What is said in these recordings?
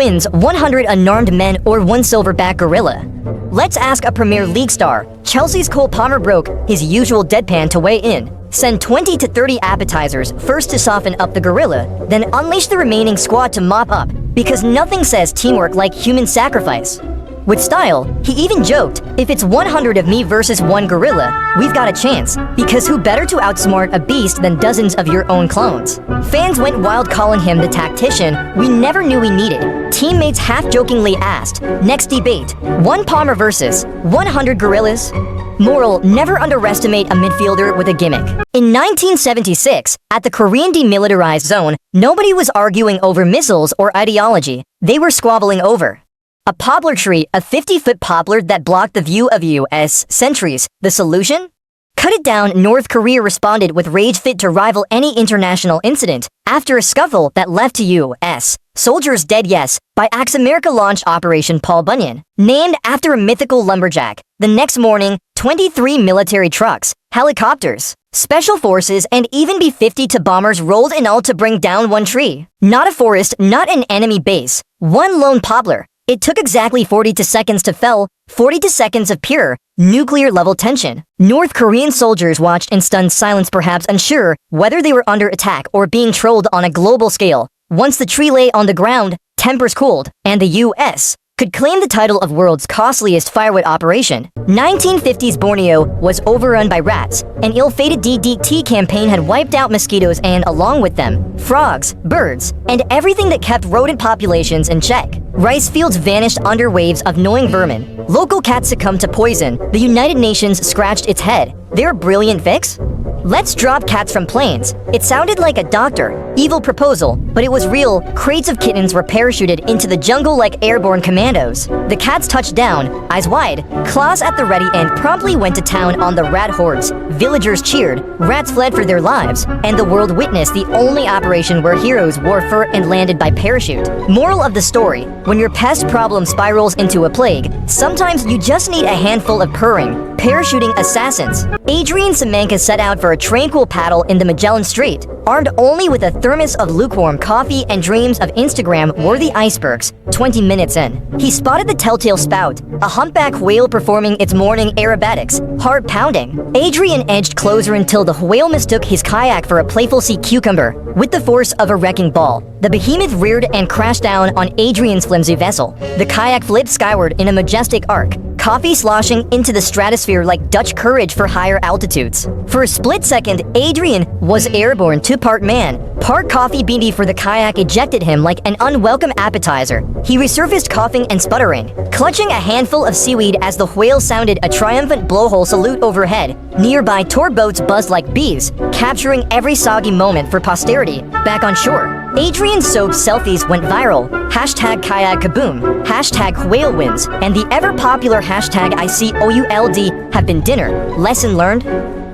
wins, 100 unarmed men or 1 silverback gorilla? Let's ask a Premier League star. Chelsea's Cole Palmer broke his usual deadpan to weigh in. Send 20 to 30 appetizers first to soften up the gorilla, then unleash the remaining squad to mop up, because nothing says teamwork like human sacrifice. With style, he even joked, if it's 100 of me versus 1 gorilla, we've got a chance, because who better to outsmart a beast than dozens of your own clones? Fans went wild calling him the tactician we never knew we needed. Teammates half-jokingly asked, next debate, 1 Palmer versus 100 gorillas? Moral, never underestimate a midfielder with a gimmick. In 1976, at the Korean Demilitarized Zone, nobody was arguing over missiles or ideology. They were squabbling over a poplar tree, a 50-foot poplar that blocked the view of U.S. sentries. The solution? Cut it down. North Korea responded with rage fit to rival any international incident. After a scuffle that left U.S. soldiers dead, yes, by axe, America launched Operation Paul Bunyan, named after a mythical lumberjack. The next morning, 23 military trucks, helicopters, special forces, and even B-52 bombers rolled in all to bring down 1 tree. Not a forest, not an enemy base, 1 lone poplar. It took exactly 42 seconds to fell, 42 seconds of pure, nuclear-level tension. North Korean soldiers watched in stunned silence, perhaps unsure whether they were under attack or being trolled on a global scale. Once the tree lay on the ground, tempers cooled, and the U.S. could claim the title of world's costliest firewood operation. 1950s Borneo was overrun by rats. An ill-fated DDT campaign had wiped out mosquitoes and, along with them, frogs, birds, and everything that kept rodent populations in check. Rice fields vanished under waves of gnawing vermin. Local cats succumbed to poison. The United Nations scratched its head. Their brilliant fix? Let's drop cats from planes. It sounded like a Dr. Evil proposal, but it was real. Crates of kittens were parachuted into the jungle like airborne commandos. The cats touched down, eyes wide, claws at the ready, and promptly went to town on the rat hordes. Villagers cheered, rats fled for their lives, and the world witnessed the only operation where heroes wore fur and landed by parachute. Moral of the story, when your pest problem spirals into a plague, sometimes you just need a handful of purring, parachuting assassins. Adrian Simanka set out for a tranquil paddle in the Magellan Strait, armed only with a thermos of lukewarm coffee and dreams of Instagram-worthy icebergs. 20 minutes in, he spotted the telltale spout, a humpback whale performing its morning aerobatics, heart pounding. Adrian edged closer until the whale mistook his kayak for a playful sea cucumber. With the force of a wrecking ball, the behemoth reared and crashed down on Adrian's flimsy vessel. The kayak flipped skyward in a majestic arc, coffee sloshing into the stratosphere like Dutch courage for higher altitudes. For a split second, Adrian was airborne to part man, part coffee beanie, for the kayak ejected him like an unwelcome appetizer. He resurfaced coughing and sputtering, clutching a handful of seaweed as the whale sounded a triumphant blowhole salute overhead. Nearby tour boats buzzed like bees, capturing every soggy moment for posterity. Back on shore, Adrian's soaked selfies went viral. Hashtag kayak kaboom, hashtag whale wins, and the ever-popular hashtag ICOULD have been dinner. Lesson learned?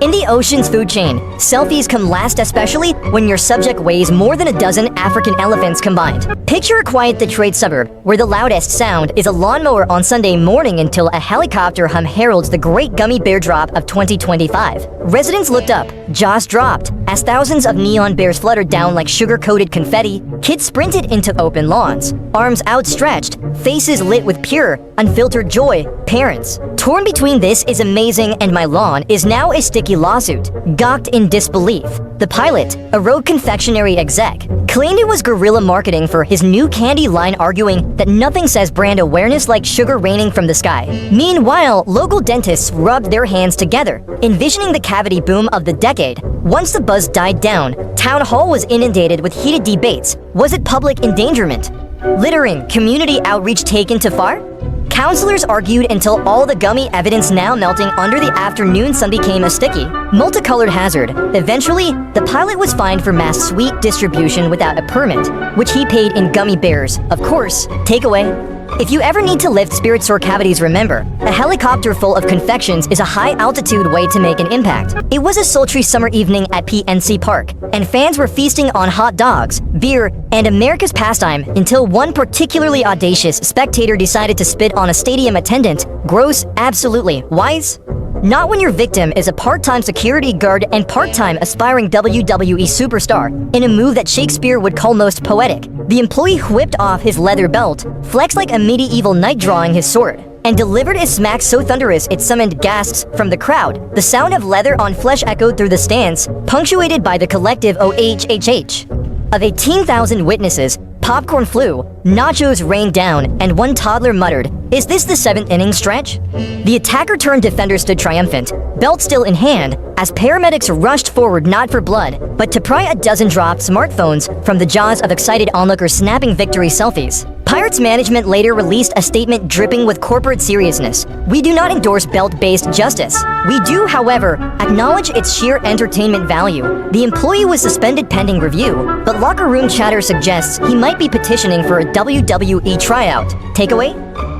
In the ocean's food chain, selfies come last, especially when your subject weighs more than a dozen African elephants combined. Picture a quiet Detroit suburb where the loudest sound is a lawnmower on Sunday morning until a helicopter hum heralds the great gummy bear drop of 2025. Residents looked up, jaws dropped, as thousands of neon bears fluttered down like sugar-coated confetti. Kids sprinted into open lawns, arms outstretched, faces lit with pure, unfiltered joy. Parents, torn between this is amazing and my lawn is now a sticky lawsuit, gawked in disbelief. The pilot, a rogue confectionery exec, claimed it was guerrilla marketing for his new candy line, arguing that nothing says brand awareness like sugar raining from the sky. Meanwhile, local dentists rubbed their hands together, envisioning the cavity boom of the decade. Once the buzz died down, town hall was inundated with heated debates. Was it public endangerment? Littering, community outreach taken too far? Counselors argued until all the gummy evidence now melting under the afternoon sun became a sticky, multicolored hazard. Eventually, the pilot was fined for mass sweet distribution without a permit, which he paid in gummy bears. Of course, takeaway. If you ever need to lift spirits or cavities, remember, a helicopter full of confections is a high-altitude way to make an impact. It was a sultry summer evening at PNC Park, and fans were feasting on hot dogs, beer, and America's pastime until one particularly audacious spectator decided to spit on a stadium attendant. Gross, absolutely. Wise? Not when your victim is a part-time security guard and part-time aspiring WWE superstar, in a move that Shakespeare would call most poetic. The employee whipped off his leather belt, flexed like a medieval knight drawing his sword, and delivered a smack so thunderous it summoned gasps from the crowd. The sound of leather on flesh echoed through the stands, punctuated by the collective OHHH. Of 18,000 witnesses, popcorn flew, nachos rained down, and one toddler muttered, "Is this the 7th inning stretch?" The attacker-turned defender stood triumphant, belt still in hand, as paramedics rushed forward not for blood, but to pry a dozen dropped smartphones from the jaws of excited onlookers snapping victory selfies. Pirates management later released a statement dripping with corporate seriousness. "We do not endorse belt-based justice. We do, however, acknowledge its sheer entertainment value." The employee was suspended pending review, but locker room chatter suggests he might be petitioning for a WWE tryout. Takeaway?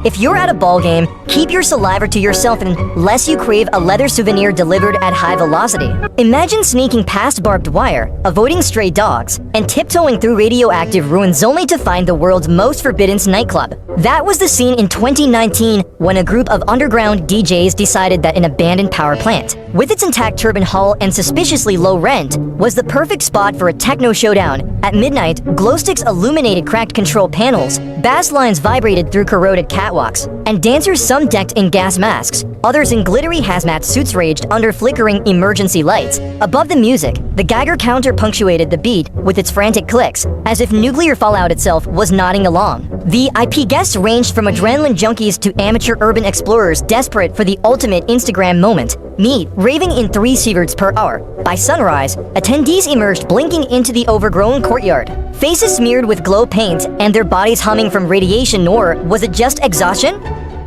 If you're at a ball game, keep your saliva to yourself unless you crave a leather souvenir delivered at high velocity. Imagine sneaking past barbed wire, avoiding stray dogs, and tiptoeing through radioactive ruins only to find the world's most forbidden nightclub. That was the scene in 2019 when a group of underground DJs decided that an abandoned power plant, with its intact turbine hull and suspiciously low rent, was the perfect spot for a techno showdown. At midnight, glow sticks illuminated cracked control panels, bass lines vibrated through corroded catwalks, and dancers, some decked in gas masks, others in glittery hazmat suits, raged under flickering emergency lights. Above the music, the Geiger counter punctuated the beat with its frantic clicks, as if nuclear fallout itself was nodding along. The IP guests ranged from adrenaline junkies to amateur urban explorers desperate for the ultimate Instagram moment. Meet raving in 3 sieverts per hour. By sunrise, attendees emerged blinking into the overgrown courtyard, faces smeared with glow paint and their bodies humming from radiation. Nor was it just exhaustion.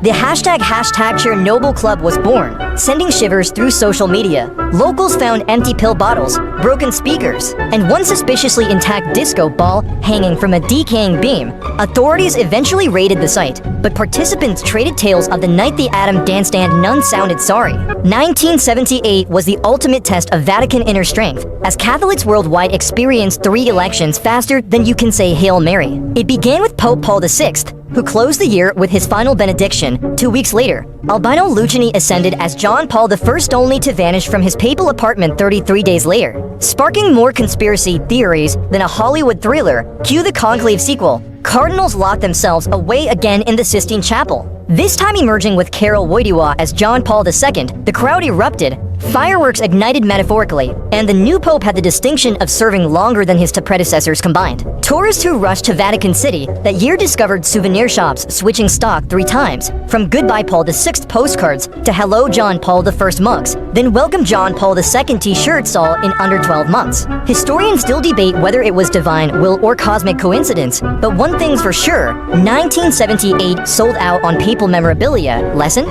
The hashtag Chernobyl Club was born, sending shivers through social media. Locals found empty pill bottles, broken speakers, and one suspiciously intact disco ball hanging from a decaying beam. Authorities eventually raided the site, but participants traded tales of the night the atom danced and none sounded sorry. 1978 was the ultimate test of Vatican inner strength, as Catholics worldwide experienced 3 elections faster than you can say Hail Mary. It began with Pope Paul VI, who closed the year with his final benediction. 2 weeks later, Albino Lucini ascended as John Paul I, only to vanish from his papal apartment 33 days later, sparking more conspiracy theories than a Hollywood thriller. Cue the Conclave sequel. Cardinals locked themselves away again in the Sistine Chapel, this time emerging with Karol Wojtyła as John Paul II. The crowd erupted, fireworks ignited metaphorically, and the new pope had the distinction of serving longer than his 2 predecessors combined. Tourists who rushed to Vatican City that year discovered souvenir shops switching stock 3 times, from Goodbye Paul VI postcards to Hello John Paul I mugs, then Welcome John Paul II t-shirts, all in under 12 months. Historians still debate whether it was divine will or cosmic coincidence, but one thing's for sure, 1978 sold out on papal memorabilia. Lesson?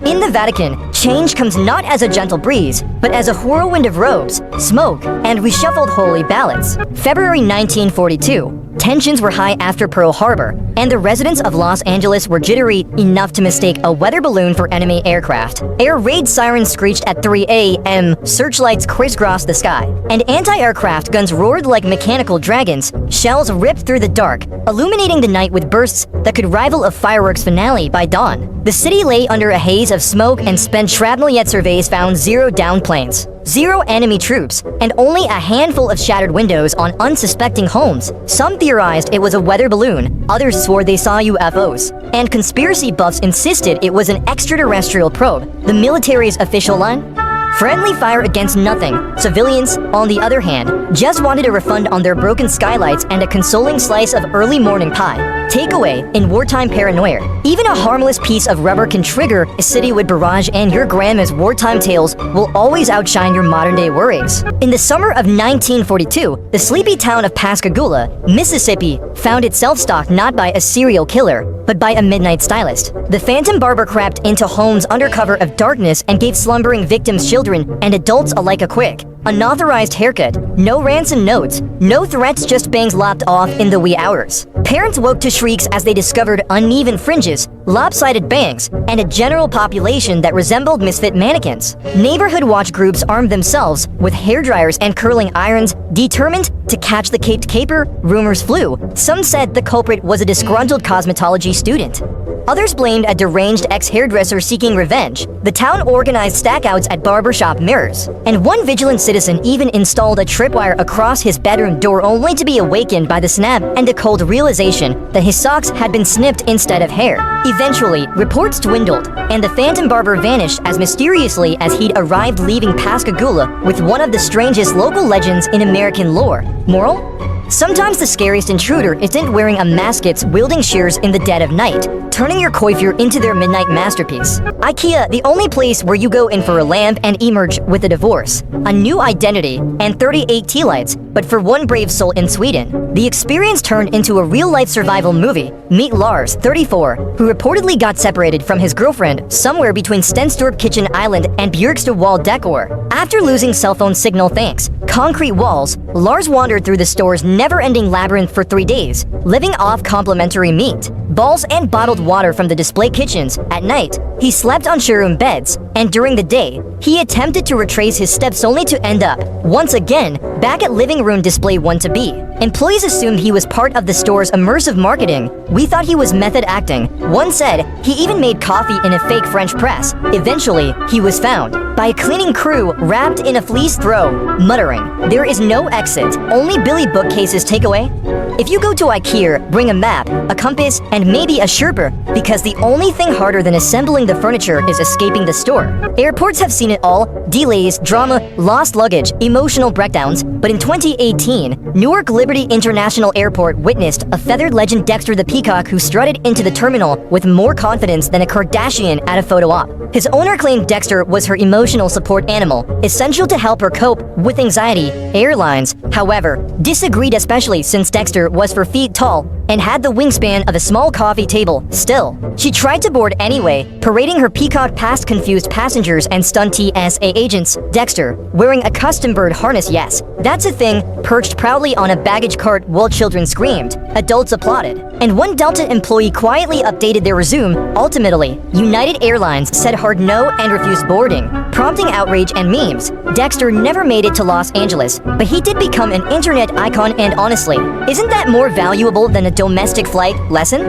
In the Vatican, change comes not as a gentle breeze, but as a whirlwind of robes, smoke, and reshuffled holy ballots. February 1942. Tensions were high after Pearl Harbor, and the residents of Los Angeles were jittery enough to mistake a weather balloon for enemy aircraft. Air raid sirens screeched at 3 a.m., searchlights crisscrossed the sky, and anti-aircraft guns roared like mechanical dragons. Shells ripped through the dark, illuminating the night with bursts that could rival a fireworks finale by dawn. The city lay under a haze of smoke and spent shrapnel, yet surveys found 0 downed planes, 0 enemy troops, and only a handful of shattered windows on unsuspecting homes. Some theorized it was a weather balloon, others swore they saw UFOs, and conspiracy buffs insisted it was an extraterrestrial probe. The military's official line? Friendly fire against nothing. Civilians, on the other hand, just wanted a refund on their broken skylights and a consoling slice of early morning pie. Takeaway, in wartime paranoia, even a harmless piece of rubber can trigger a city with barrage, and your grandma's wartime tales will always outshine your modern-day worries. In the summer of 1942, the sleepy town of Pascagoula, Mississippi, found itself stalked not by a serial killer, but by a midnight stylist. The phantom barber crept into homes under cover of darkness and gave slumbering victims, children and adults alike, a quick, unauthorized haircut. No ransom notes, no threats, just bangs lopped off in the wee hours. Parents woke to shrieks as they discovered uneven fringes, lopsided bangs, and a general population that resembled misfit mannequins. Neighborhood watch groups armed themselves with hairdryers and curling irons, determined to catch the caped caper. Rumors flew. Some said the culprit was a disgruntled cosmetology student. Others blamed a deranged ex-hairdresser seeking revenge. The town organized stackouts at barbershop mirrors, and one vigilant citizen even installed a tripwire across his bedroom door only to be awakened by the snap and the cold realization that his socks had been snipped instead of hair. Eventually, reports dwindled, and the phantom barber vanished as mysteriously as he'd arrived, leaving Pascagoula with one of the strangest local legends in American lore. Moral? Sometimes the scariest intruder isn't wearing a mask, it's wielding shears in the dead of night, turning your coiffure into their midnight masterpiece. IKEA, the only place where you go in for a lamp and emerge with a divorce, a new identity, and 38 tea lights, but for one brave soul in Sweden. The experience turned into a real-life survival movie. Meet Lars, 34, who reportedly got separated from his girlfriend somewhere between Stenstorp Kitchen Island and Björksta Wall Decor. After losing cell phone signal thanks concrete walls, Lars wandered through the store's never-ending labyrinth for 3 days, living off complimentary meat, balls, and bottled water from the display kitchens. At night, he slept on showroom beds, and during the day, he attempted to retrace his steps only to end up, once again, back at living room display 1-B. Employees assumed he was part of the store's immersive marketing. "We thought he was method acting," one said. He even made coffee in a fake French press. Eventually, he was found by a cleaning crew wrapped in a fleece throw, muttering, "There is no exit, only Billy bookcases takeaway." If you go to IKEA, bring a map, a compass, and maybe a Sherpa, because the only thing harder than assembling the furniture is escaping the store. Airports have seen it all: delays, drama, lost luggage, emotional breakdowns. But in 2018, Newark Liberty International Airport witnessed a feathered legend, Dexter the peacock, who strutted into the terminal with more confidence than a Kardashian at a photo op. His owner claimed Dexter was her emotional support animal, essential to help her cope with anxiety. Airlines, however, disagreed, especially since Dexter was 4 feet tall and had the wingspan of a small coffee table. Still, she tried to board anyway, parading her peacock past confused passengers and stunned TSA agents. Dexter, wearing a custom bird harness, yes, that's a thing, perched proudly on a baggage cart while children screamed. Adults applauded, and one Delta employee quietly updated their resume. Ultimately, United Airlines said hard no and refused boarding, prompting outrage and memes. Dexter never made it to Los Angeles, but he did become an internet icon, and honestly, isn't that more valuable than a domestic flight lesson?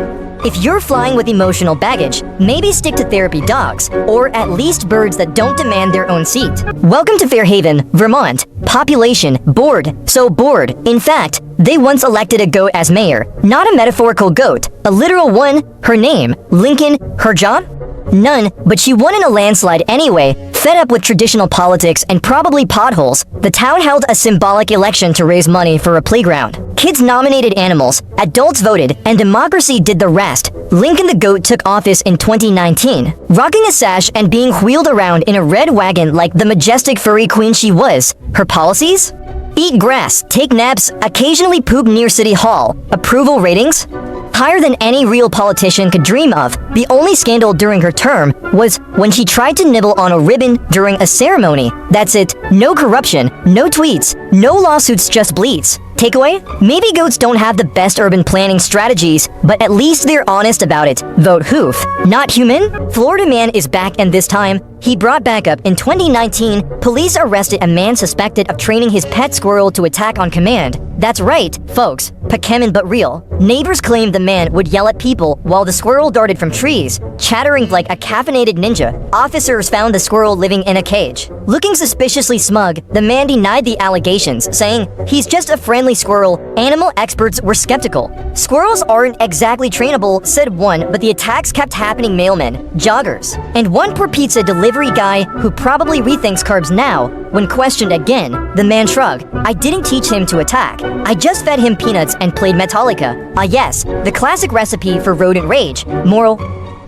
If you're flying with emotional baggage, maybe stick to therapy dogs, or at least birds that don't demand their own seat. Welcome to Fairhaven, Vermont. Population bored, so bored. In fact, they once elected a goat as mayor. Not a metaphorical goat, a literal one. Her name, Lincoln. Her job? None, but she won in a landslide anyway. Fed up with traditional politics and probably potholes, the town held a symbolic election to raise money for a playground. Kids nominated animals, adults voted, and democracy did the rest. Lincoln the goat took office in 2019, rocking a sash and being wheeled around in a red wagon like the majestic furry queen she was. Her policies? Eat grass, take naps, occasionally poop near City Hall. Approval ratings? Higher than any real politician could dream of. The only scandal during her term was when she tried to nibble on a ribbon during a ceremony. That's it. No corruption, no tweets, no lawsuits, just bleats. Takeaway? Maybe goats don't have the best urban planning strategies, but at least they're honest about it. Vote hoof, not human? Florida man is back, and this time, he brought back up. In 2019, police arrested a man suspected of training his pet squirrel to attack on command. That's right, folks, Pokemon but real. Neighbors claimed the man would yell at people while the squirrel darted from trees, chattering like a caffeinated ninja. Officers found the squirrel living in a cage. Looking suspiciously smug, the man denied the allegations, saying, "He's just a friendly squirrel." Animal experts were skeptical. "Squirrels aren't exactly trainable," said one, but the attacks kept happening. Mailmen, joggers, and one poor pizza delivery guy who probably rethinks carbs now. When questioned again, the man shrugged. "I didn't teach him to attack. I just fed him peanuts and played Metallica." Ah yes, the classic recipe for rodent rage. Moral?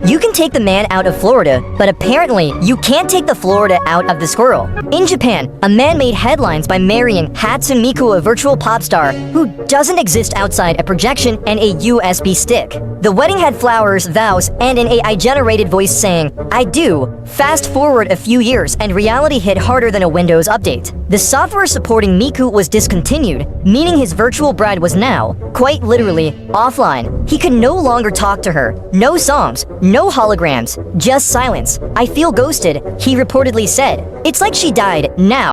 You can take the man out of Florida, but apparently you can't take the Florida out of the squirrel. In Japan, a man made headlines by marrying Hatsune Miku, a virtual pop star who doesn't exist outside a projection and a USB stick. The wedding had flowers, vows, and an AI-generated voice saying, "I do." Fast forward a few years, and reality hit harder than a Windows update. The software supporting Miku was discontinued, meaning his virtual bride was now, quite literally, offline. He could no longer talk to her. No songs, no holograms, just silence. "I feel ghosted," he reportedly said. "It's like she died." Now,